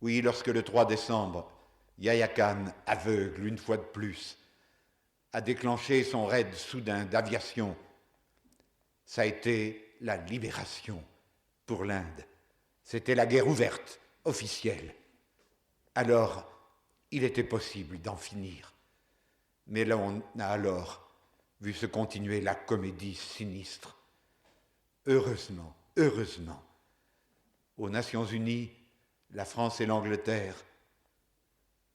Oui, lorsque le 3 décembre, Yahya Khan, aveugle une fois de plus, a déclenché son raid soudain d'aviation, ça a été la libération pour l'Inde. C'était la guerre ouverte, officielle. Alors, il était possible d'en finir. Mais là, on a alors vu se continuer la comédie sinistre. Heureusement, aux Nations Unies, la France et l'Angleterre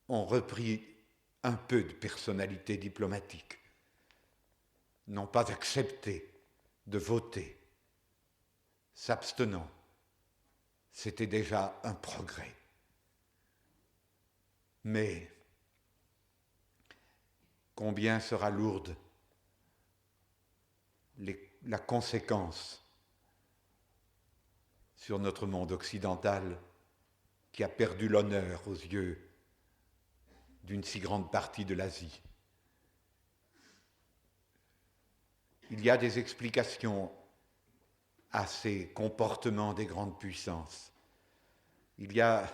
ont repris un peu de personnalité diplomatique, n'ont pas accepté de voter, s'abstenant. C'était déjà un progrès. Mais combien sera lourde la conséquence sur notre monde occidental qui a perdu l'honneur aux yeux d'une si grande partie de l'Asie. Il y a des explications à ces comportements des grandes puissances. Il y a,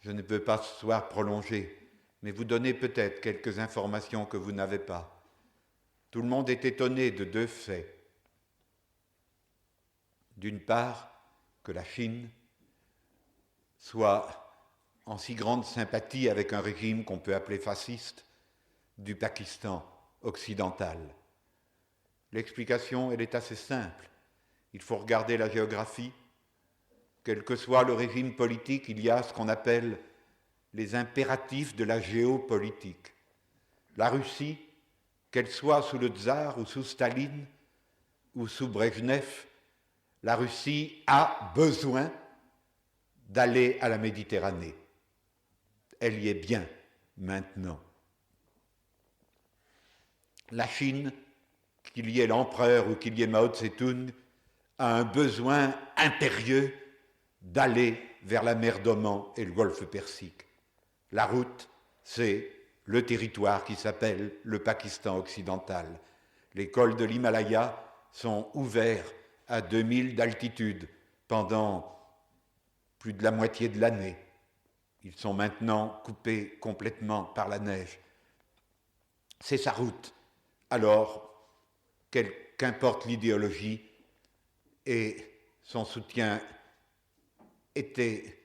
je ne peux pas ce soir prolonger, mais vous donner peut-être quelques informations que vous n'avez pas. Tout le monde est étonné de deux faits. D'une part, que la Chine soit en si grande sympathie avec un régime qu'on peut appeler fasciste du Pakistan occidental. L'explication, elle est assez simple. Il faut regarder la géographie. Quel que soit le régime politique, il y a ce qu'on appelle les impératifs de la géopolitique. La Russie, qu'elle soit sous le tsar ou sous Staline ou sous Brejnev, la Russie a besoin d'aller à la Méditerranée. Elle y est bien maintenant. La Chine, qu'il y ait l'empereur ou qu'il y ait Mao Tse-tung, a un besoin impérieux d'aller vers la mer d'Oman et le golfe Persique. La route, c'est le territoire qui s'appelle le Pakistan occidental. Les cols de l'Himalaya sont ouverts à 2000 d'altitude pendant plus de la moitié de l'année. Ils sont maintenant coupés complètement par la neige. C'est sa route. Alors, qu'importe l'idéologie, et son soutien était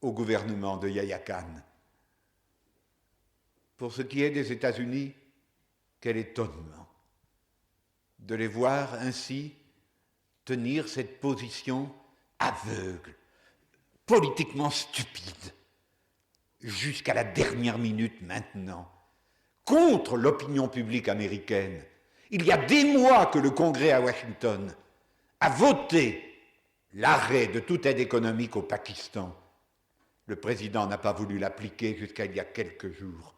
au gouvernement de Yahya Khan. Pour ce qui est des États-Unis, quel étonnement de les voir ainsi tenir cette position aveugle, politiquement stupide, jusqu'à la dernière minute maintenant, contre l'opinion publique américaine. Il y a des mois que le Congrès à Washington a voté l'arrêt de toute aide économique au Pakistan. Le président n'a pas voulu l'appliquer jusqu'à il y a quelques jours.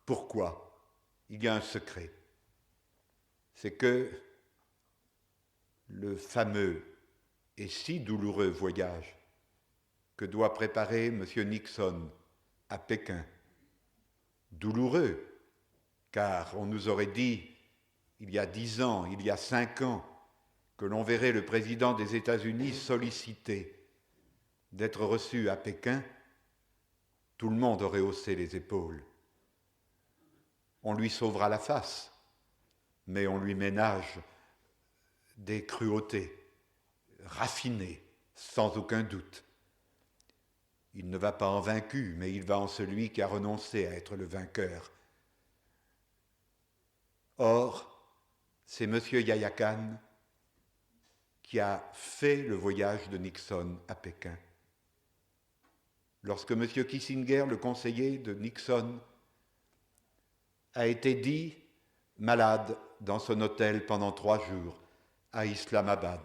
Pourquoi? Il y a un secret. C'est que le fameux et si douloureux voyage que doit préparer M. Nixon à Pékin, douloureux, car on nous aurait dit, il y a 10 ans, il y a 5 ans, que l'on verrait le président des États-Unis sollicité d'être reçu à Pékin, tout le monde aurait haussé les épaules. On lui sauvera la face, mais on lui ménage des cruautés raffinées, sans aucun doute. Il ne va pas en vaincu, mais il va en celui qui a renoncé à être le vainqueur. Or, c'est M. Yahya Khan qui a fait le voyage de Nixon à Pékin. Lorsque M. Kissinger, le conseiller de Nixon, a été dit malade dans son hôtel pendant 3 jours à Islamabad,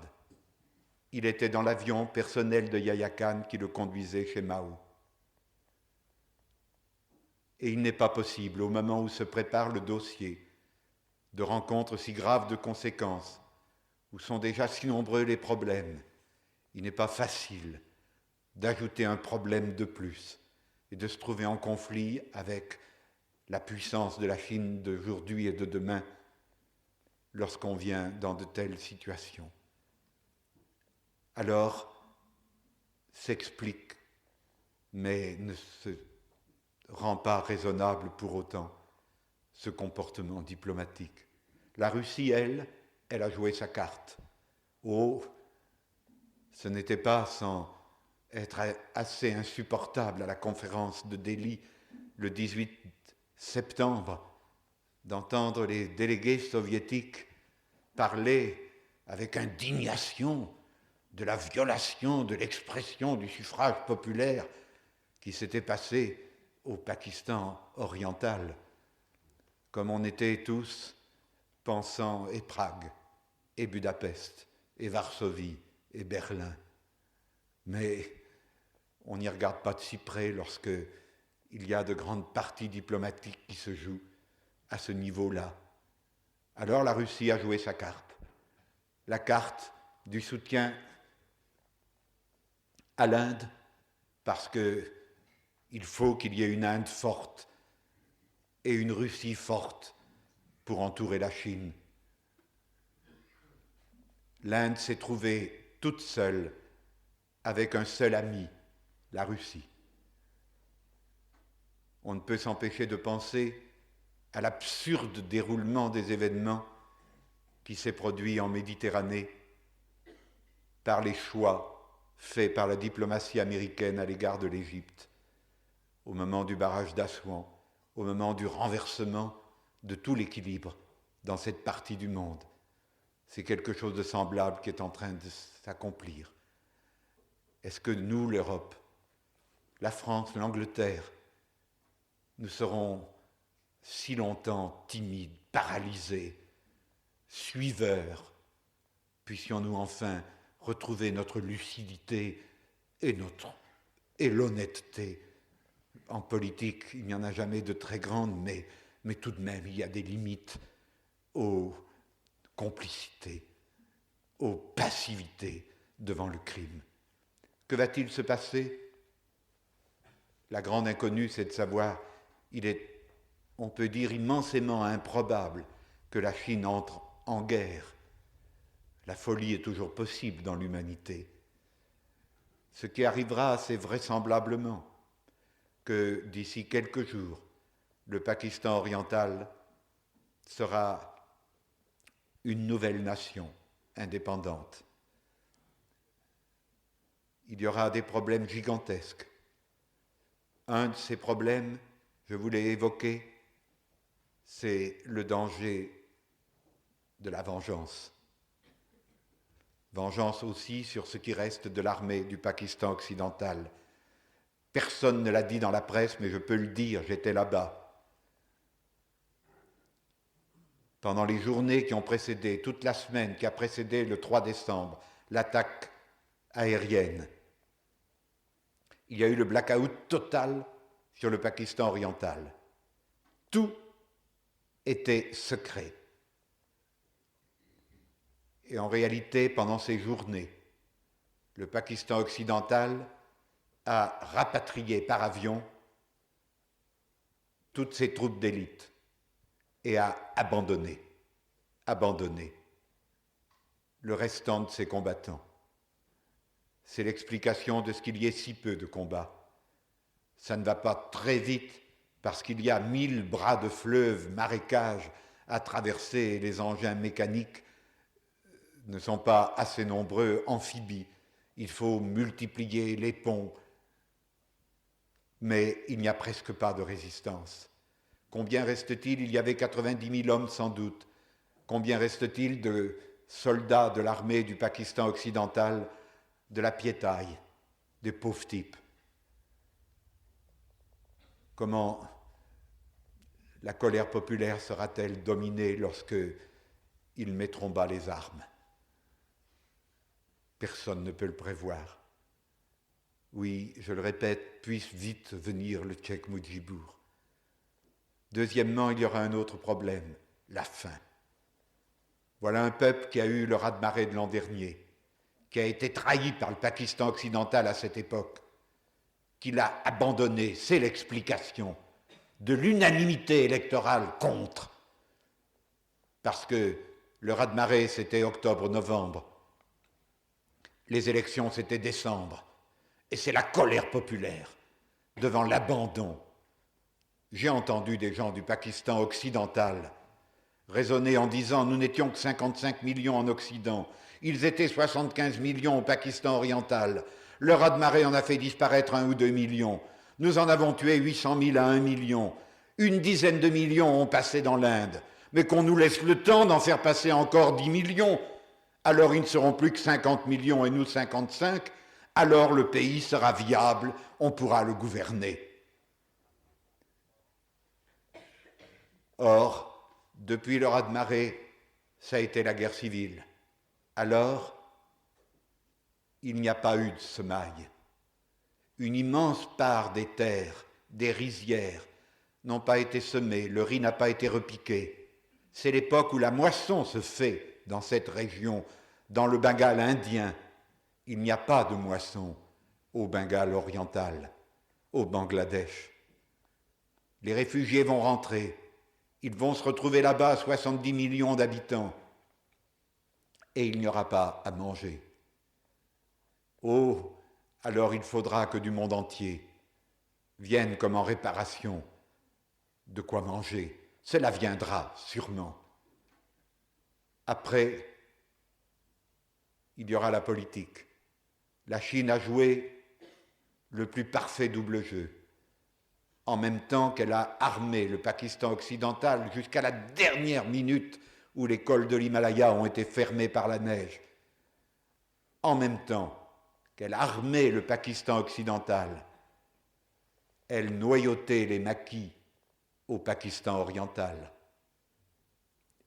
il était dans l'avion personnel de Yahya Khan qui le conduisait chez Mao. Et il n'est pas possible, au moment où se prépare le dossier, de rencontres si graves de conséquences, où sont déjà si nombreux les problèmes, il n'est pas facile d'ajouter un problème de plus et de se trouver en conflit avec la puissance de la Chine d'aujourd'hui et de demain lorsqu'on vient dans de telles situations. Alors, s'explique, mais ne se rend pas raisonnable pour autant ce comportement diplomatique. La Russie, elle a joué sa carte. Oh, ce n'était pas sans être assez insupportable à la conférence de Delhi le 18 septembre d'entendre les délégués soviétiques parler avec indignation de la violation de l'expression du suffrage populaire qui s'était passé au Pakistan oriental, comme on était tous pensant et Prague, et Budapest, et Varsovie, et Berlin. Mais on n'y regarde pas de si près lorsque il y a de grandes parties diplomatiques qui se jouent à ce niveau-là. Alors la Russie a joué sa carte. La carte du soutien à l'Inde, parce qu'il faut qu'il y ait une Inde forte et une Russie forte pour entourer la Chine. L'Inde s'est trouvée toute seule avec un seul ami, la Russie. On ne peut s'empêcher de penser à l'absurde déroulement des événements qui s'est produit en Méditerranée par les choix faits par la diplomatie américaine à l'égard de l'Égypte, au moment du barrage d'Assouan, au moment du renversement de tout l'équilibre dans cette partie du monde. C'est quelque chose de semblable qui est en train de s'accomplir. Est-ce que nous, l'Europe, la France, l'Angleterre, nous serons si longtemps timides, paralysés, suiveurs, puissions-nous enfin retrouver notre lucidité et l'honnêteté. En politique, il n'y en a jamais de très grandes, mais tout de même, il y a des limites aux complicités, aux passivités devant le crime. Que va-t-il se passer? La grande inconnue, c'est de savoir, on peut dire, immensément improbable que la Chine entre en guerre. La folie est toujours possible dans l'humanité. Ce qui arrivera, c'est vraisemblablement que d'ici quelques jours, le Pakistan oriental sera une nouvelle nation indépendante. Il y aura des problèmes gigantesques. Un de ces problèmes, je vous l'ai évoqué, c'est le danger de la vengeance. Vengeance aussi sur ce qui reste de l'armée du Pakistan occidental. Personne ne l'a dit dans la presse, mais je peux le dire, j'étais là-bas. Pendant les journées qui ont précédé, toute la semaine qui a précédé le 3 décembre, l'attaque aérienne, il y a eu le blackout total sur le Pakistan oriental. Tout était secret. Et en réalité, pendant ces journées, le Pakistan occidental a rapatrié par avion toutes ses troupes d'élite et a abandonné le restant de ses combattants. C'est l'explication de ce qu'il y ait si peu de combats. Ça ne va pas très vite parce qu'il y a 1000 bras de fleuves, marécages à traverser et les engins mécaniques ne sont pas assez nombreux, amphibies. Il faut multiplier les ponts, mais il n'y a presque pas de résistance. Combien reste-t-il? Il y avait 90 000 hommes sans doute. Combien reste-t-il de soldats de l'armée du Pakistan occidental, de la piétaille, des pauvres types? Comment la colère populaire sera-t-elle dominée lorsque ils mettront bas les armes? Personne ne peut le prévoir. Oui, je le répète, puisse vite venir le Cheikh Mujibur. Deuxièmement, il y aura un autre problème, la faim. Voilà un peuple qui a eu le raz-de-marée de l'an dernier, qui a été trahi par le Pakistan occidental à cette époque, qui l'a abandonné, c'est l'explication de l'unanimité électorale contre. Parce que le raz-de-marée, c'était octobre-novembre. Les élections, c'était décembre. Et c'est la colère populaire devant l'abandon. J'ai entendu des gens du Pakistan occidental raisonner en disant « Nous n'étions que 55 millions en Occident, ils étaient 75 millions au Pakistan oriental, le raz-de-marée en a fait disparaître 1 ou 2 millions, nous en avons tué 800 000 à 1 million, une dizaine de millions ont passé dans l'Inde, mais qu'on nous laisse le temps d'en faire passer encore 10 millions, alors ils ne seront plus que 50 millions et nous 55, alors le pays sera viable, on pourra le gouverner. » Or, depuis le raz-de-marée, ça a été la guerre civile. Alors, il n'y a pas eu de semailles. Une immense part des terres, des rizières, n'ont pas été semées, le riz n'a pas été repiqué. C'est l'époque où la moisson se fait dans cette région, dans le Bengale indien. Il n'y a pas de moisson au Bengale oriental, au Bangladesh. Les réfugiés vont rentrer. Ils vont se retrouver là-bas, 70 millions d'habitants, et il n'y aura pas à manger. Oh, alors il faudra que du monde entier vienne comme en réparation de quoi manger. Cela viendra sûrement. Après, il y aura la politique. La Chine a joué le plus parfait double jeu. En même temps qu'elle a armé le Pakistan occidental jusqu'à la dernière minute où les cols de l'Himalaya ont été fermés par la neige. En même temps qu'elle a armé le Pakistan occidental, elle noyautait les maquis au Pakistan oriental.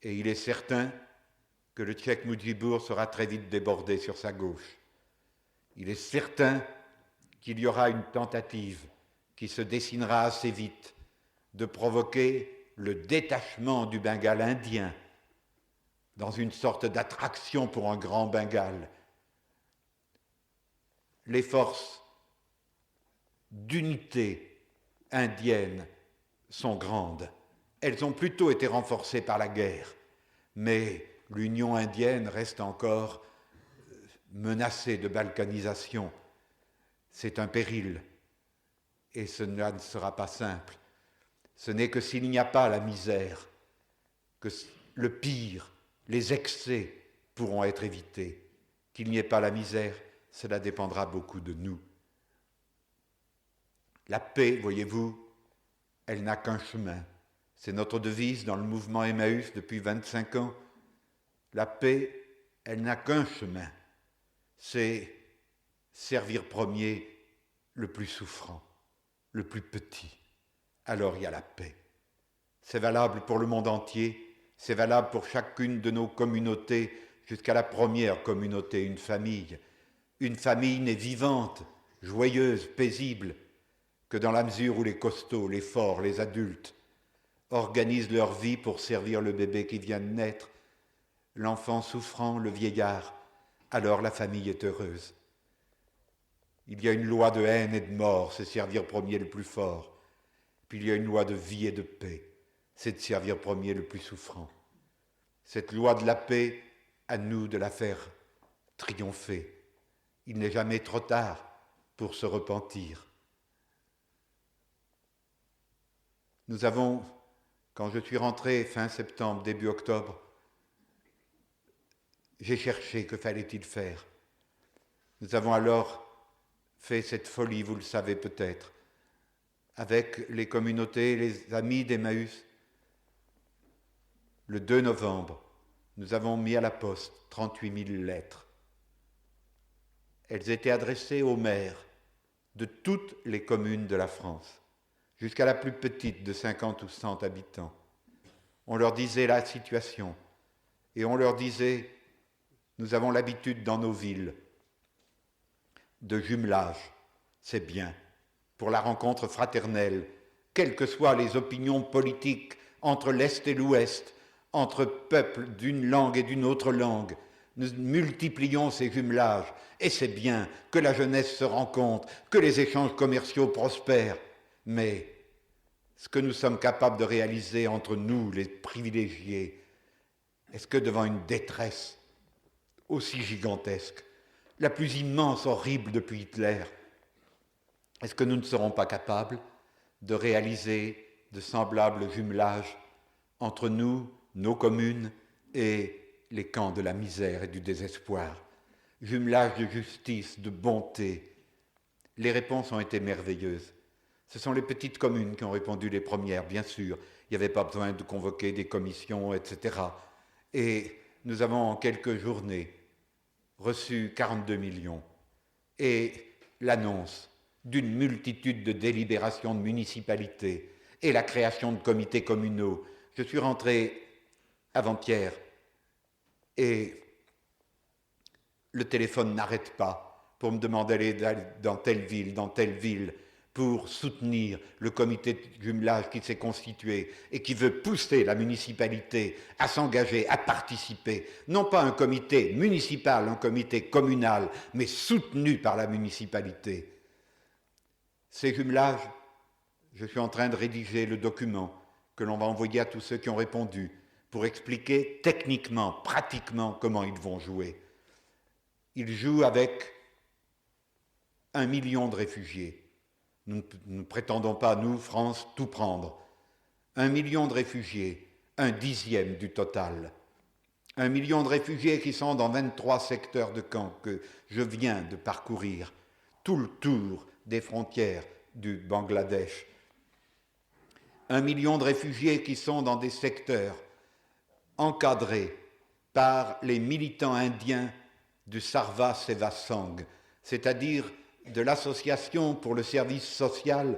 Et il est certain que le Cheikh Mujibur sera très vite débordé sur sa gauche. Il est certain qu'il y aura une tentative qui se dessinera assez vite, de provoquer le détachement du Bengale indien dans une sorte d'attraction pour un grand Bengale. Les forces d'unité indienne sont grandes. Elles ont plutôt été renforcées par la guerre, mais l'Union indienne reste encore menacée de balkanisation. C'est un péril. Et cela ne sera pas simple. Ce n'est que s'il n'y a pas la misère, que le pire, les excès pourront être évités. Qu'il n'y ait pas la misère, cela dépendra beaucoup de nous. La paix, voyez-vous, elle n'a qu'un chemin. C'est notre devise dans le mouvement Emmaüs depuis 25 ans. La paix, elle n'a qu'un chemin. C'est servir premier le plus souffrant, le plus petit. Alors il y a la paix. C'est valable pour le monde entier, c'est valable pour chacune de nos communautés, jusqu'à la première communauté, une famille. Une famille n'est vivante, joyeuse, paisible, que dans la mesure où les costauds, les forts, les adultes organisent leur vie pour servir le bébé qui vient de naître, l'enfant souffrant, le vieillard, alors la famille est heureuse. Il y a une loi de haine et de mort, c'est servir premier le plus fort. Puis il y a une loi de vie et de paix, c'est de servir premier le plus souffrant. Cette loi de la paix, à nous de la faire triompher. Il n'est jamais trop tard pour se repentir. Nous avons, quand je suis rentré fin septembre, début octobre, j'ai cherché que fallait-il faire. Nous avons alors fait cette folie, vous le savez peut-être, avec les communautés, les amis d'Emmaüs. Le 2 novembre, nous avons mis à la poste 38 000 lettres. Elles étaient adressées aux maires de toutes les communes de la France, jusqu'à la plus petite de 50 ou 100 habitants. On leur disait la situation et on leur disait « Nous avons l'habitude dans nos villes de jumelage, c'est bien, pour la rencontre fraternelle, quelles que soient les opinions politiques entre l'Est et l'Ouest, entre peuples d'une langue et d'une autre langue. Nous multiplions ces jumelages, et c'est bien que la jeunesse se rencontre, que les échanges commerciaux prospèrent. Mais ce que nous sommes capables de réaliser entre nous, les privilégiés, est-ce que devant une détresse aussi gigantesque, la plus immense, horrible depuis Hitler, est-ce que nous ne serons pas capables de réaliser de semblables jumelages entre nous, nos communes et les camps de la misère et du désespoir? Jumelage de justice, de bonté. Les réponses ont été merveilleuses. Ce sont les petites communes qui ont répondu les premières, bien sûr. Il n'y avait pas besoin de convoquer des commissions, etc. Et nous avons en quelques journées reçu 42 millions. Et l'annonce d'une multitude de délibérations de municipalités et la création de comités communaux. Je suis rentré avant-hier et le téléphone n'arrête pas pour me demander d'aller dans telle ville, pour soutenir le comité de jumelage qui s'est constitué et qui veut pousser la municipalité à s'engager, à participer. Non pas un comité municipal, un comité communal, mais soutenu par la municipalité. Ces jumelages, je suis en train de rédiger le document que l'on va envoyer à tous ceux qui ont répondu pour expliquer techniquement, pratiquement comment ils vont jouer. Ils jouent avec 1 million de réfugiés. Nous ne prétendons pas, nous, France, tout prendre. 1 million de réfugiés, 1/10 du total. 1 million de réfugiés qui sont dans 23 secteurs de camps que je viens de parcourir, tout le tour des frontières du Bangladesh. 1 million de réfugiés qui sont dans des secteurs encadrés par les militants indiens du Sarva Seva Sangh, c'est-à-dire de l'association pour le service social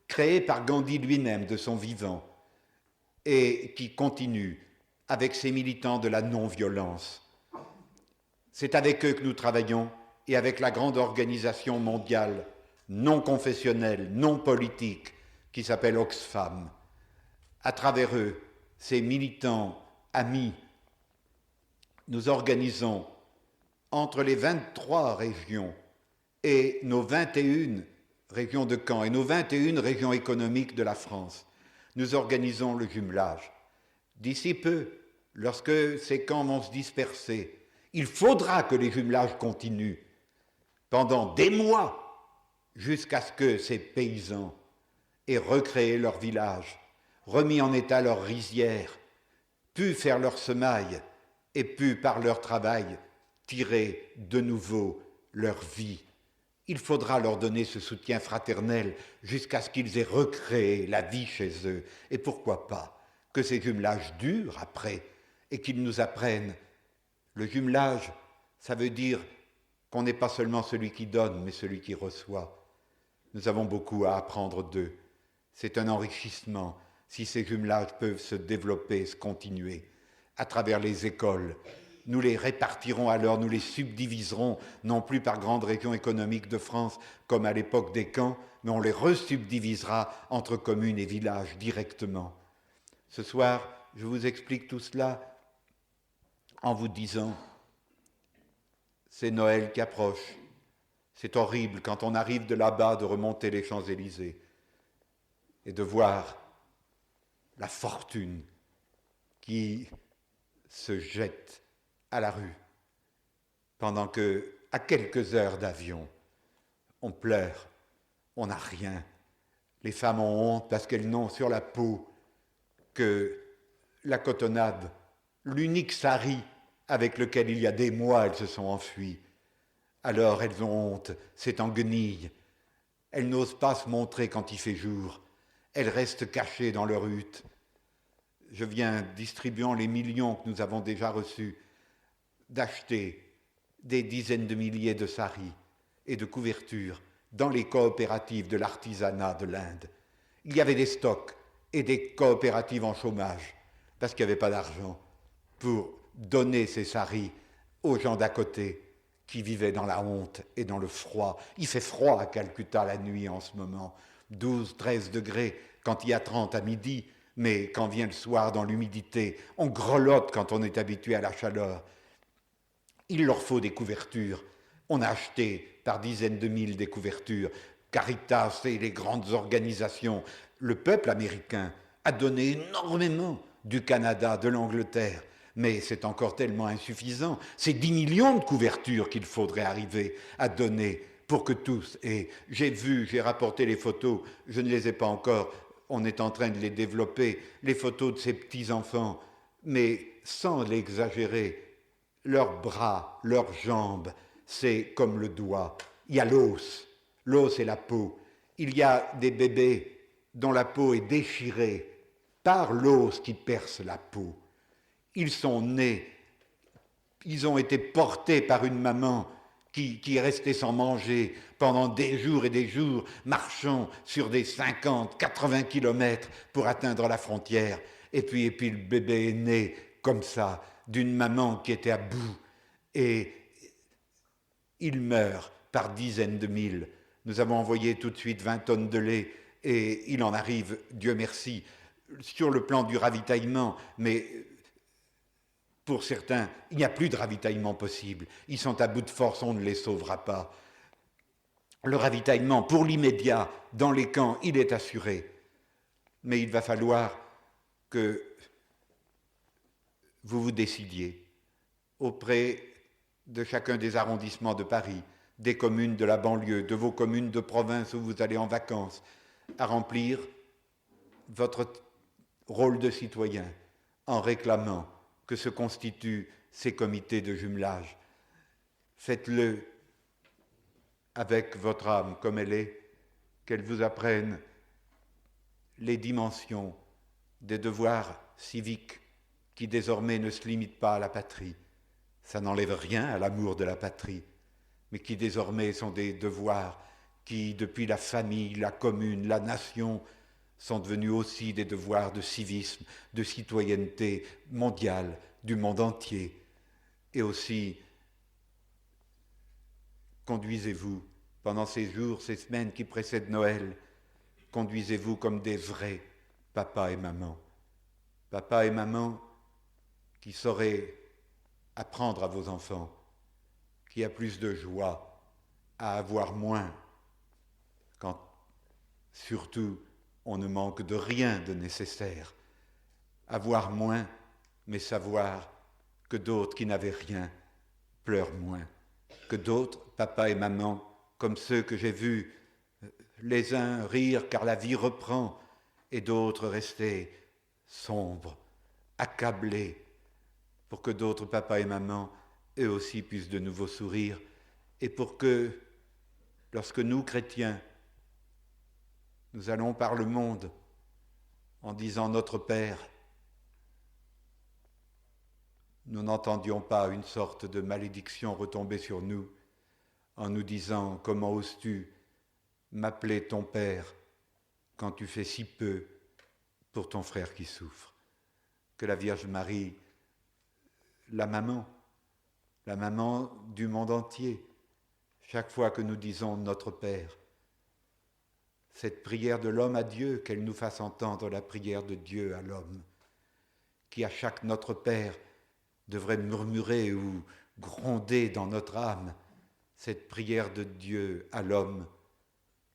créée par Gandhi lui-même de son vivant et qui continue avec ses militants de la non-violence. C'est avec eux que nous travaillons et avec la grande organisation mondiale non confessionnelle, non politique qui s'appelle Oxfam. À travers eux, ces militants, amis, nous organisons entre les 23 régions et nos 21 régions de camps et nos 21 régions économiques de la France, nous organisons le jumelage. D'ici peu, lorsque ces camps vont se disperser, il faudra que les jumelages continuent pendant des mois jusqu'à ce que ces paysans aient recréé leur village, remis en état leurs rizières, pu faire leur semaille et pu, par leur travail, tirer de nouveau leur vie. Il faudra leur donner ce soutien fraternel jusqu'à ce qu'ils aient recréé la vie chez eux. Et pourquoi pas que ces jumelages durent après et qu'ils nous apprennent. Le jumelage, ça veut dire qu'on n'est pas seulement celui qui donne, mais celui qui reçoit. Nous avons beaucoup à apprendre d'eux. C'est un enrichissement si ces jumelages peuvent se développer, se continuer à travers les écoles. Nous les répartirons alors, nous les subdiviserons, non plus par grandes régions économiques de France, comme à l'époque des camps, mais on les resubdivisera entre communes et villages directement. Ce soir, je vous explique tout cela en vous disant, c'est Noël qui approche. C'est horrible quand on arrive de là-bas de remonter les Champs-Élysées et de voir la fortune qui se jette à la rue, pendant que, à quelques heures d'avion, on pleure, on n'a rien. Les femmes ont honte parce qu'elles n'ont sur la peau que la cotonnade, l'unique sari avec lequel il y a des mois elles se sont enfuies. Alors elles ont honte, c'est en guenilles. Elles n'osent pas se montrer quand il fait jour. Elles restent cachées dans leur hutte. Je viens, distribuant les millions que nous avons déjà reçus, d'acheter des dizaines de milliers de saris et de couvertures dans les coopératives de l'artisanat de l'Inde. Il y avait des stocks et des coopératives en chômage parce qu'il n'y avait pas d'argent pour donner ces saris aux gens d'à côté qui vivaient dans la honte et dans le froid. Il fait froid à Calcutta la nuit en ce moment, 12, 13 degrés quand il y a 30 à midi, mais quand vient le soir dans l'humidité, on grelotte quand on est habitué à la chaleur. Il leur faut des couvertures. On a acheté par dizaines de mille des couvertures. Caritas et les grandes organisations. Le peuple américain a donné énormément du Canada, de l'Angleterre. Mais c'est encore tellement insuffisant. C'est 10 millions de couvertures qu'il faudrait arriver à donner pour que tous, et j'ai rapporté les photos, je ne les ai pas encore, on est en train de les développer, les photos de ces petits-enfants, mais sans l'exagérer, leurs bras, leurs jambes, c'est comme le doigt. Il y a l'os et la peau. Il y a des bébés dont la peau est déchirée par l'os qui perce la peau. Ils sont nés, ils ont été portés par une maman qui est restée sans manger pendant des jours et des jours, marchant sur des 50, 80 kilomètres pour atteindre la frontière. Et puis le bébé est né comme ça, d'une maman qui était à bout. Et il meurt par dizaines de mille. Nous avons envoyé tout de suite 20 tonnes de lait et il en arrive, Dieu merci, sur le plan du ravitaillement, mais pour certains, il n'y a plus de ravitaillement possible. Ils sont à bout de force, on ne les sauvera pas. Le ravitaillement, pour l'immédiat, dans les camps, il est assuré. Mais il va falloir que vous vous décidiez auprès de chacun des arrondissements de Paris, des communes de la banlieue, de vos communes de province où vous allez en vacances, à remplir votre rôle de citoyen en réclamant que se constituent ces comités de jumelage. Faites-le avec votre âme comme elle est, qu'elle vous apprenne les dimensions des devoirs civiques qui désormais ne se limitent pas à la patrie. Ça n'enlève rien à l'amour de la patrie, mais qui désormais sont des devoirs qui, depuis la famille, la commune, la nation, sont devenus aussi des devoirs de civisme, de citoyenneté mondiale, du monde entier. Et aussi, conduisez-vous pendant ces jours, ces semaines qui précèdent Noël, conduisez-vous comme des vrais papa et maman. Papa et maman qui sauraient apprendre à vos enfants qu'il y a plus de joie à avoir moins quand surtout on ne manque de rien de nécessaire. Avoir moins, mais savoir que d'autres qui n'avaient rien pleurent moins. Que d'autres, papa et maman, comme ceux que j'ai vus, les uns rire car la vie reprend, et d'autres rester sombres, accablés, pour que d'autres papas et mamans, eux aussi, puissent de nouveau sourire, et pour que, lorsque nous, chrétiens, nous allons par le monde en disant notre Père, nous n'entendions pas une sorte de malédiction retomber sur nous en nous disant « Comment oses-tu m'appeler ton Père quand tu fais si peu pour ton frère qui souffre ?» Que la Vierge Marie, la maman du monde entier, chaque fois que nous disons notre Père, cette prière de l'homme à Dieu, qu'elle nous fasse entendre la prière de Dieu à l'homme, qui à chaque notre Père devrait murmurer ou gronder dans notre âme cette prière de Dieu à l'homme,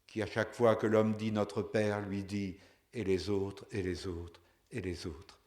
qui à chaque fois que l'homme dit notre Père, lui dit et les autres, et les autres, et les autres.